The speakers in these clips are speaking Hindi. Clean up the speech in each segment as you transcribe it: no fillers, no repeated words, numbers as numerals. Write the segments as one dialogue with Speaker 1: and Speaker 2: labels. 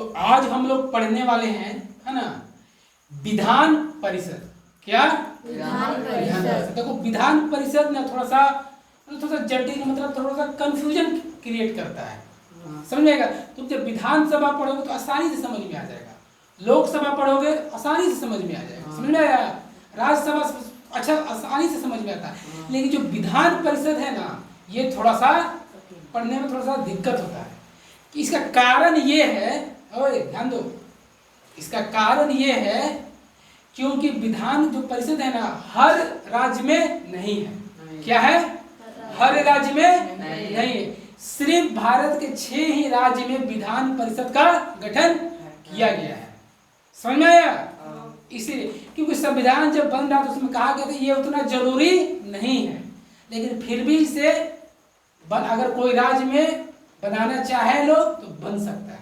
Speaker 1: तो आज हम लोग पढ़ने वाले हैं, है ना, विधान परिषद। क्या?
Speaker 2: विधान परिषद।
Speaker 1: देखो विधान परिषद ना थोड़ा सा जटिल, मतलब थोड़ा सा कंफ्यूजन क्रिएट करता है, समझ में आएगा। तुम जब विधानसभा पढ़ोगे तो आसानी से समझ में आ जाएगा, लोकसभा पढ़ोगे आसानी से समझ में आ जाएगा, समझ में आया। राज्यसभा अच्छा आसानी से समझ में आता है, लेकिन जो विधान परिषद है ना, ये थोड़ा सा पढ़ने में थोड़ा सा दिक्कत होता है। कि इसका कारण ये है, ओए ध्यान दो, इसका कारण ये है क्योंकि विधान जो परिषद है ना, हर राज्य में नहीं है। क्या है? हर राज्य में नहीं है। सिर्फ भारत के 6 ही राज्य में विधान परिषद का गठन किया गया है, समझ में आया। इसीलिए क्योंकि संविधान जब बन रहा तो उसमें कहा गया था ये उतना जरूरी नहीं है, लेकिन फिर भी इसे अगर कोई राज्य में बनाना चाहे लोग तो बन सकता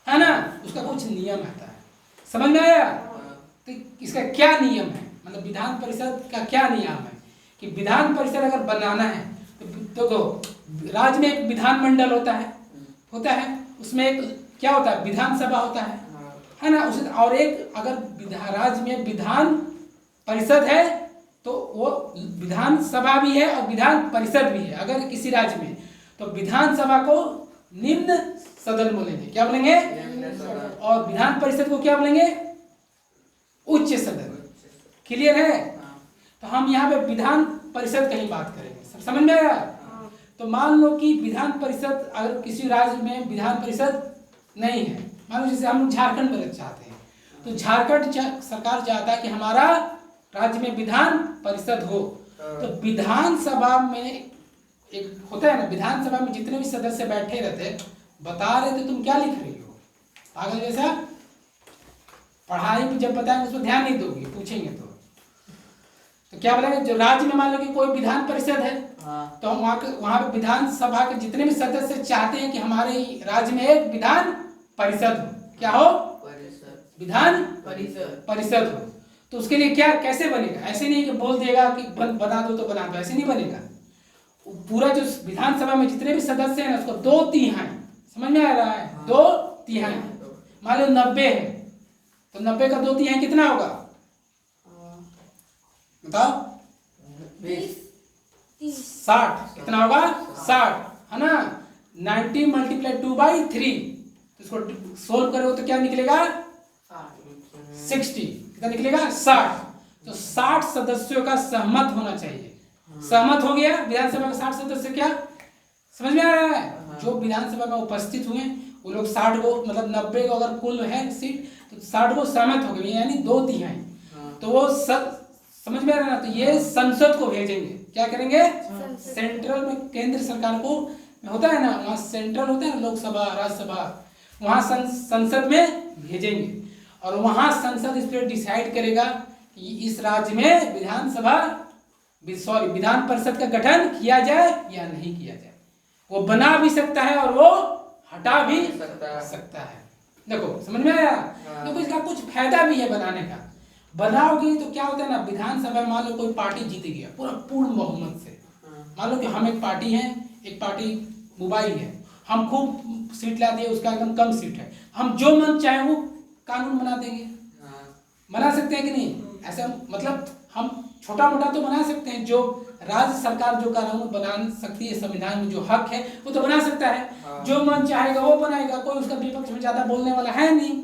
Speaker 1: है ना। उसका कुछ नियम आता है, समझ में आया। तो इसका क्या नियम है, मतलब विधान परिषद का क्या नियम है कि विधान परिषद अगर बनाना है तो राज्य में एक विधानमंडल होता है, उसमें एक क्या होता है, विधानसभा होता है ना। उसे और एक अगर राज्य में विधान परिषद है तो वो विधानसभा भी है और विधान परिषद भी है। अगर किसी राज्य में तो विधानसभा को निम्न सदन बोलेंगे, क्या बोलेंगे, और विधान परिषद को क्या बोलेंगे, उच्च सदन। क्लियर है। तो हम यहाँ पे विधान परिषद की बात करेंगे, समझ में आया। तो मान लो कि विधान परिषद अगर किसी राज्य में विधान परिषद नहीं है, मान लो जैसे हम झारखंड में चाहते हैं, तो झारखंड सरकार चाहता है कि हमारा राज्य में विधान परिषद हो। तो विधानसभा में एक होता है ना, विधानसभा में जितने भी सदस्य बैठे रहते बता रहे थे तुम क्या लिख रही हो, पागल जैसा। पढ़ाई में जब बताएंगे उसमें ध्यान नहीं दोगे, पूछेंगे तो क्या बोलेंगे। जो राज्य में मान लो कि कोई विधान परिषद है, तो वहाँ पे विधानसभा के जितने भी सदस्य चाहते हैं कि हमारे राज्य में एक विधान परिषद हो। क्या हो? विधान परिषद हो। तो उसके लिए क्या कैसे बनेगा, ऐसे नहीं कि बोल देगा कि बना दो तो बना दो, ऐसे नहीं बनेगा। पूरा जो विधानसभा में जितने भी सदस्य हैं उसको 2/3, समझ में आ रहा है, 2/3। मान लो 90 है तो 90 का 2/3 कितना होगा, बताओ। 60 कितना होगा, 60 है ना। 90 × 2/3, तो इसको सोल्व करो तो क्या निकलेगा, 60। कितना निकलेगा, 60। तो 60 सदस्यों का सहमत होना चाहिए। सहमत हो गया विधानसभा के 60 सदस्य, क्या समझ में आ रहा है। जो विधानसभा में उपस्थित हुए वो लोग 60 को, मतलब 90 को अगर कुल है सीट तो 60 को सहमत हो गए, यानी 2/3। तो वो समझ में आ रहा है ना। तो ये संसद को भेजेंगे, क्या करेंगे, सेंट्रल में, केंद्र सरकार को होता है ना, वहाँ सेंट्रल होता है ना, लोकसभा राज्यसभा, वहाँ संसद में भेजेंगे। और वहाँ संसद इस पर डिसाइड करेगा कि इस राज्य में विधान परिषद का गठन किया जाए या नहीं किया जाए। वो बना भी सकता है और वो हटा भी सकता है। देखो समझ में आया। देखो इसका कुछ फायदा भी है बनाने का। बनाओगे तो क्या होता है ना, विधानसभा में मान लो कोई पार्टी जीत गया पूर्ण बहुमत से। मान लो कि हम एक पार्टी है, एक पार्टी मोबाइल है, हम खूब सीट ला दिए, उसका एकदम कम सीट है, हम जो मन चाहे वो कानून बना देंगे। बना सकते हैं कि नहीं, ऐसा मतलब हम छोटा मोटा तो बना सकते हैं। जो राज्य सरकार जो कानून बना सकती है, संविधान में जो हक है वो तो बना सकता है। जो मन चाहेगा वो बनाएगा, कोई उसका विपक्ष में ज्यादा बोलने वाला है नहीं,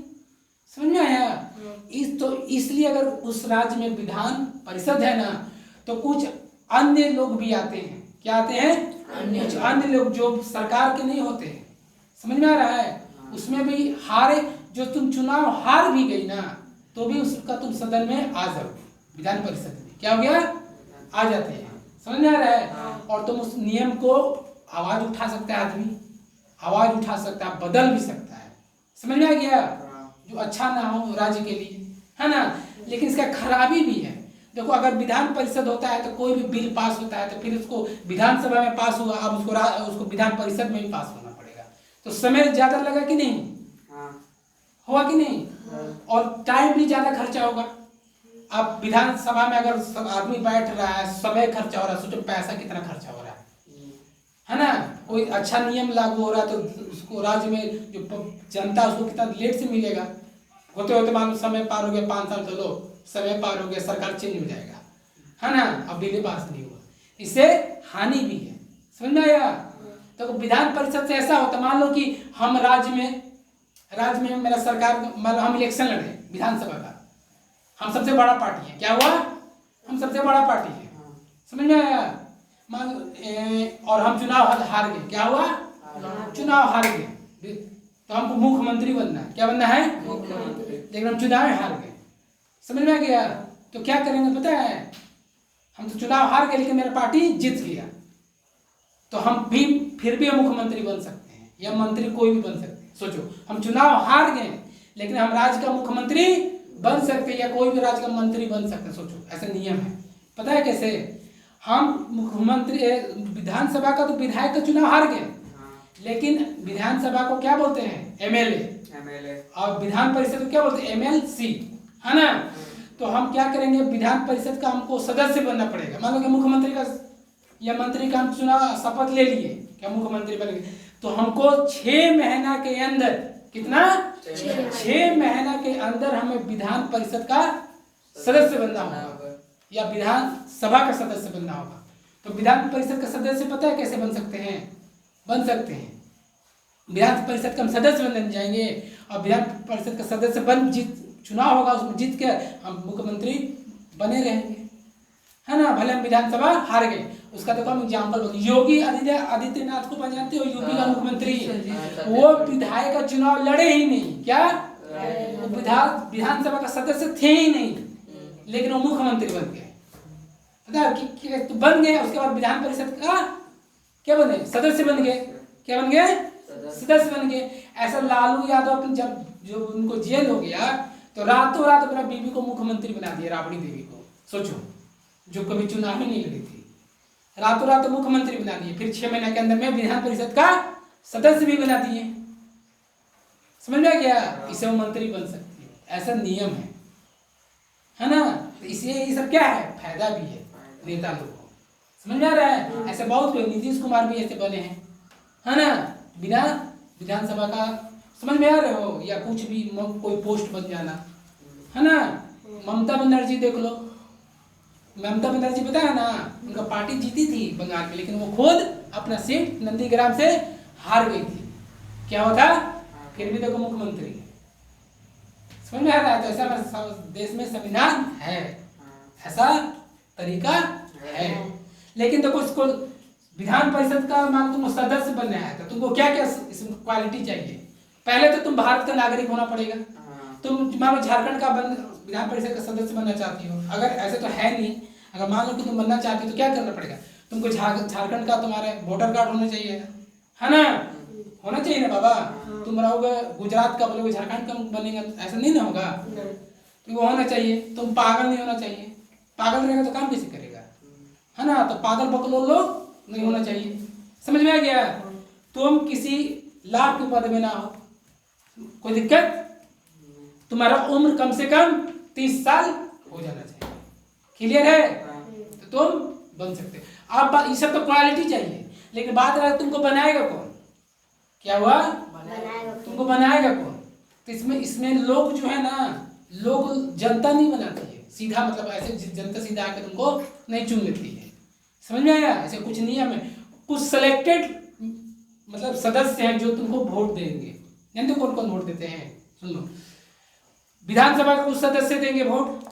Speaker 1: समझ में आया। इसलिए अगर उस राज्य में विधान परिषद है ना, तो कुछ अन्य लोग भी आते हैं। क्या आते हैं, कुछ अन्य लोग जो सरकार के नहीं होते हैं, समझ में आ रहा है। उसमें भी हारे, जो तुम चुनाव हार भी गई ना तो भी उसका तुम सदन में आ जाओ, विधान परिषद में क्या हो गया, आ जाते हैं, समझ में आ रहा है। और तुम उस नियम को आवाज उठा सकता है, आदमी आवाज उठा सकता है, बदल भी सकता है, समझ में आ गया। जो अच्छा ना हो राज्य के लिए, है ना। लेकिन इसका खराबी भी है। देखो अगर विधान परिषद होता है तो कोई भी बिल पास होता है तो फिर उसको विधानसभा में पास हुआ, अब उसको विधान परिषद में भी पास होना पड़ेगा, तो समय ज्यादा लगा कि नहीं, हुआ कि नहीं, और टाइम भी ज्यादा खर्चा होगा। अब विधानसभा में अगर सब आदमी बैठ रहा है, समय खर्चा हो रहा है, सोचो पैसा कितना खर्चा हो रहा है ना। कोई अच्छा नियम लागू हो रहा है तो उसको राज्य में जो जनता उसको कितना लेट से मिलेगा, होते होते मान लो समय पार हो गया 5 साल, चलो समय पार हो गया, सरकार चेंज हो जाएगा, है ना, अब बिल पास नहीं हुआ, इससे हानि भी है। समझ में आया? तो विधान परिषद से ऐसा होता, मान लो कि हम राज्य में मेरा सरकार, मतलब हम इलेक्शन लड़े विधानसभा का, हम सबसे बड़ा पार्टी है, क्या हुआ, हम सबसे बड़ा पार्टी है, समझ में आया? मान और हम चुनाव हार गए, क्या हुआ, चुनाव हार गए, तो हमको मुख्यमंत्री बनना है, क्या बनना है, लेकिन हम चुनाव हार गए, समझ में आ गया? तो क्या करेंगे पता है, हम तो चुनाव हार गए लेकिन मेरा पार्टी जीत गया, तो हम भी फिर भी हम मुख्यमंत्री बन सकते हैं या मंत्री कोई भी बन सकते हैं। सोचो, हम चुनाव हार गए लेकिन हम राज्य का मुख्यमंत्री बन सकते हैं या कोई भी राज्य का मंत्री बन सकते हैं। सोचो, ऐसा नियम है। पता है कैसे? हम मुख्यमंत्री विधानसभा का तो विधायक का चुनाव हार गए, लेकिन विधानसभा को क्या बोलते हैं, एमएलए, और विधान परिषद को क्या बोलते हैं, एमएलसी, है ना? तो हम क्या करेंगे, विधान परिषद का हमको सदस्य बनना पड़ेगा। मान लो कि मुख्यमंत्री का या मंत्री का हम चुनाव शपथ ले लिए, क्या मुख्यमंत्री बन गए, तो हमको 6 महीना के अंदर, कितना, 6 महीना के अंदर हमें विधान परिषद का सदस्य बनना होगा या विधान सभा का सदस्य बनना होगा। तो विधान परिषद का सदस्य पता है कैसे बन सकते हैं, बन सकते हैं, विधान परिषद का हम सदस्य बन जाएंगे और विधान परिषद का सदस्य बन चुनाव होगा, उसमें जीत के हम मुख्यमंत्री बने रहेंगे, है ना, भले हम विधानसभा हार गए। उसका देखो हम एग्जाम्पल बोलते, योगी आदित्यनाथ को जानते हो, यूपी का मुख्यमंत्री, वो विधायक का चुनाव लड़े ही नहीं, क्या, विधानसभा का सदस्य थे ही नहीं, लेकिन वो मुख्यमंत्री बन गए, तो बन गए। उसके बाद विधान परिषद का क्या बने, सदस्य बन गए, क्या बन गए, सदस्य बन गए। ऐसा लालू यादव जब जो उनको जेल हो गया तो रातों रात अपना बीवी को मुख्यमंत्री बना दिया, राबड़ी देवी को, सोचो, जो कभी चुनाव ही नहीं लड़ी थी, रातों रात मुख्यमंत्री बना दिए, फिर 6 महीने के अंदर में विधान परिषद का सदस्य भी बना दिए, समझ में आ गया? इसे वो मंत्री बन सकती है, ऐसा नियम है ना? तो इसलिए ये सब क्या है, फायदा भी है नेता लोगों को, समझ में आ रहा है? ऐसे बहुत कोई, नीतीश कुमार भी ऐसे बने हैं, है ना, बिना विधानसभा का, समझ में आ रहे हो, या कुछ भी कोई पोस्ट बन जाना, है ना। ममता बनर्जी देख लो, ममता बनर्जी पता है ना, उनका पार्टी जीती थी बंगाल में, लेकिन वो खुद अपना सीट नंदीग्राम से हार गई थी, क्या होता, फिर भी देखो मुख्यमंत्री, समझ में आ रहा है? तो ऐसा देश में संविधान है, ऐसा तरीका है। लेकिन देखो इसको विधान परिषद का मान तुमको सदस्य बनना है तो तुमको क्या क्या इसमें क्वालिटी चाहिए। पहले तो तुम भारत का नागरिक होना पड़ेगा। तुम मान लो झारखंड का विधान परिषद का सदस्य बनना चाहती हो, अगर ऐसे तो है नहीं, अगर मान लो कि तुम बनना चाहती हो तो क्या करना पड़ेगा, तुमको झारखंड का तुम्हारे वोटर कार्ड होना चाहिए, है ना, होना चाहिए ना बाबा। तुम रहोगे गुजरात का, बोलोगे झारखंड का बनेगा, ऐसा नहीं ना होगा, तो वो होना चाहिए। तुम पागल नहीं होना चाहिए, पागल रहेगा तो काम कैसे करेगा, है ना। तो पागल बकलोल लोग नहीं होना चाहिए, समझ में आ गया। तुम किसी लाभ के पद में ना हो, कोई दिक्कत, तुम्हारा उम्र कम से कम 30 साल हो जाना चाहिए, क्लियर है, तो तुम बन सकते। अब ये सब तो क्वालिटी चाहिए, लेकिन बात रहा तुमको बनाएगा कौन, क्या हुआ, तुमको बनाएगा कौन। तो इसमें लोग जो है ना, लोग जनता नहीं बनाती है सीधा, मतलब ऐसे जनता सीधा आकर तुमको नहीं चुन लेती है, समझ में आया। ऐसे कुछ नियम है, कुछ सिलेक्टेड मतलब सदस्य हैं जो तुमको वोट देंगे। जानते हो कौन कौन वोट देते हैं, सुन लो। विधानसभा के कुछ सदस्य देंगे वोट,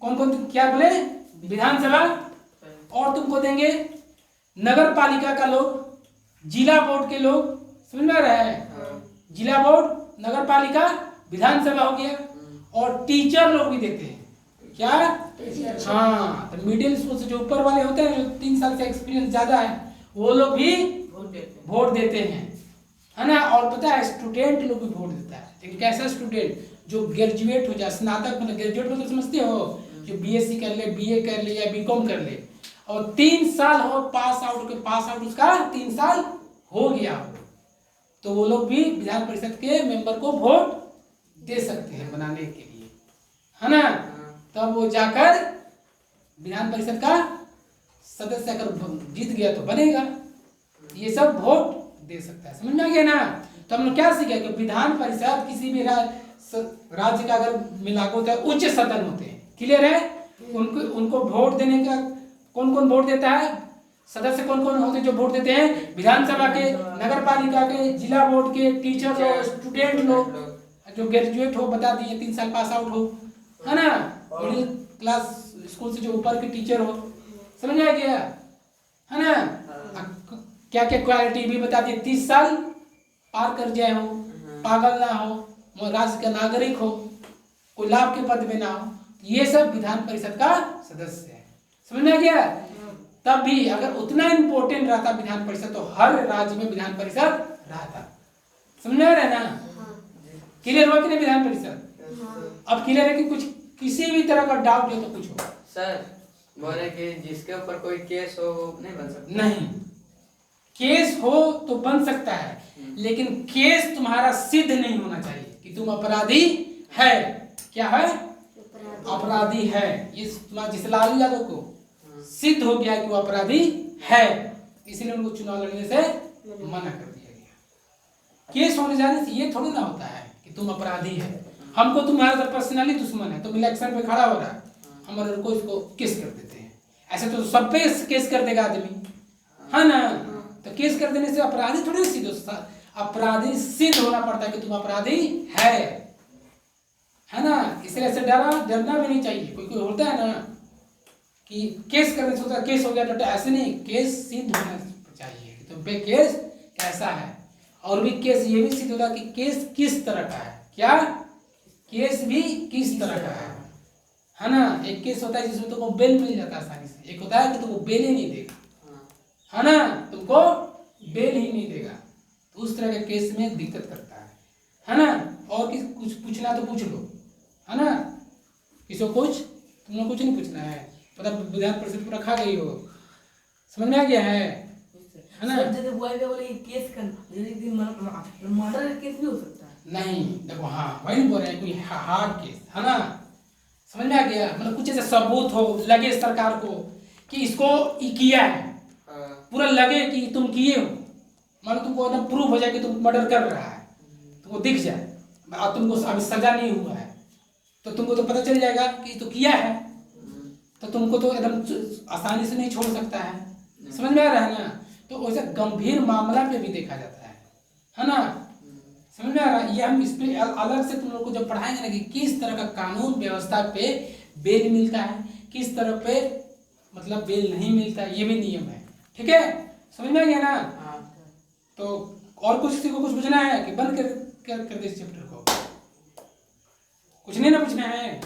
Speaker 1: कौन कौन, क्या बोले, विधानसभा, और तुमको देंगे नगर पालिका का लोग, जिला बोर्ड के लोग, समझ में आ रहा है, जिला बोर्ड, नगर पालिका, विधानसभा हो गया, और टीचर लोग भी देते हैं, क्या, हाँ, तो मिडिल स्कूल से जो ऊपर वाले होते हैं, जो 3 साल से एक्सपीरियंस ज्यादा है, वो लोग भी वोट देते हैं, है ना। और पता है स्टूडेंट लोग भी वोट देता है, लेकिन कैसा स्टूडेंट, जो ग्रेजुएट हो जाए, स्नातक, मतलब ग्रेजुएट मतलब समझते हो, जो बीएससी कर ले, बीए कर ले या बीकॉम कर ले, और 3 साल हो पास आउट उसका 3 साल हो गया हो, तो वो लोग भी विधान परिषद के मेंबर को वोट दे सकते हैं बनाने के लिए, है ना। तब वो जाकर विधान परिषद का सदस्य अगर जीत गया तो बनेगा, ये सब वोट दे सकता है। समझ में आ गया ना। तो हम लोग क्या सीखे कि विधान परिषद किसी भी राज्य का अगर में लागू होता है, उच्च सदन होते हैं, क्लियर है। उनको वोट देने का कौन कौन वोट देता है, सदस्य कौन कौन होते हैं जो वोट देते हैं, विधानसभा के, नगर पालिका के, जिला बोर्ड के, टीचर लोग, स्टूडेंट लोग, जो ग्रेजुएट हो, बता दिए 3 साल पास आउट हो, है ना, मिडिल क्लास स्कूल से जो ऊपर के टीचर हो, समझ आ गया, है ना। क्या क्या क्वालिटी भी बता दिए, 30 साल पार कर जाए हो, पागल ना हो, राज्य का नागरिक हो, कोई लाभ के पद में ना हो, ये सब विधान परिषद का सदस्य है। समझ में आ गया। तब भी अगर उतना इम्पोर्टेंट रहता विधान परिषद तो हर राज्य में विधान परिषद रहता। समझ में आ रहा है ना। क्लियर हुआ कि नहीं विधान परिषद। अब क्लियर है कि कुछ किसी भी तरह का डाउट हो तो कुछ हो
Speaker 3: सर। बोले कि जिसके ऊपर कोई केस हो वो नहीं बन सकता।
Speaker 1: नहीं, केस हो तो बन सकता है, लेकिन केस तुम्हारा सिद्ध नहीं होना चाहिए कि तुम अपराधी है। क्या है, अपराधी है। ये तुम्हारा जिस लालू यादव को सिद्ध हो गया कि वो अपराधी है, इसलिए उनको चुनाव लड़ने से मना कर दिया गया। केस होने जाने से ये थोड़ी ना होता है कि तुम अपराधी है। हमको तुम्हारा पर्सनली दुश्मन है, तुम इलेक्शन पे खड़ा हो रहा है, हम उनको इसको केस कर देते हैं। ऐसे तो सब पे केस कर देगा आदमी, है ना। तो केस कर देने से अपराधी थोड़ी सिद्ध होता, अपराधी सिद्ध होना पड़ता है कि तुम अपराधी है ना। इसलिए ऐसे डरना भी नहीं चाहिए। कोई कोई होता है ना कि केस करने से होता है, केस हो गया तो ऐसे नहीं, केस सिद्ध होना चाहिए कि तुम पे केस कैसा है। और भी केस ये भी सिद्ध होता है कि केस किस तरह का है। क्या, केस भी किस तरह का है ना। एक केस होता है जिसमें तुमको बेल मिल जाता है आसानी से, एक होता है कि तुमको बेल ही नहीं देगा, है ना, तुमको बेल ही नहीं देगा। तो उस तरह के केस में दिक्कत करता है ना। और कुछ पूछना तो पूछ लो, है ना। किसी को कुछ, तुमने कुछ नहीं पूछना है, मतलब विधान परिषद पूरा खा गई हो, समझ में आ गया है ना।
Speaker 2: जैसे बोले केस मर्डर केस भी हो सकता है।
Speaker 1: नहीं देखो, हाँ वही बोल रहे हैं, कोई हार्ड केस, है ना, समझ में आ गया। मतलब कुछ ऐसा सबूत हो, लगे सरकार को कि इसको किया है, पूरा लगे कि तुम किए हो, मतलब तुमको एकदम प्रूफ हो जाए कि तुम मर्डर कर रहा है, तुमको दिख जाए, और तुमको अभी सजा नहीं हुआ है, तो तुमको तो पता चल जाएगा कि तो किया है, तो तुमको तो एकदम आसानी से नहीं छोड़ सकता है। समझ में आ रहा है ना। तो वैसे गंभीर मामला पे भी देखा जाता है ना। समझ में आ रहा है। ये हम इस पे अलग से तुम लोग को जब पढ़ाएंगे ना कि किस तरह का कानून व्यवस्था पे बेल मिलता है, किस तरह पे मतलब बेल नहीं मिलता है, ये भी नियम है। ठीक है, समझ में आ गया ना। तो और कुछ किसी को कुछ पूछना है कि बंद कर दे इस चैप्टर को, कुछ नहीं ना पूछना है।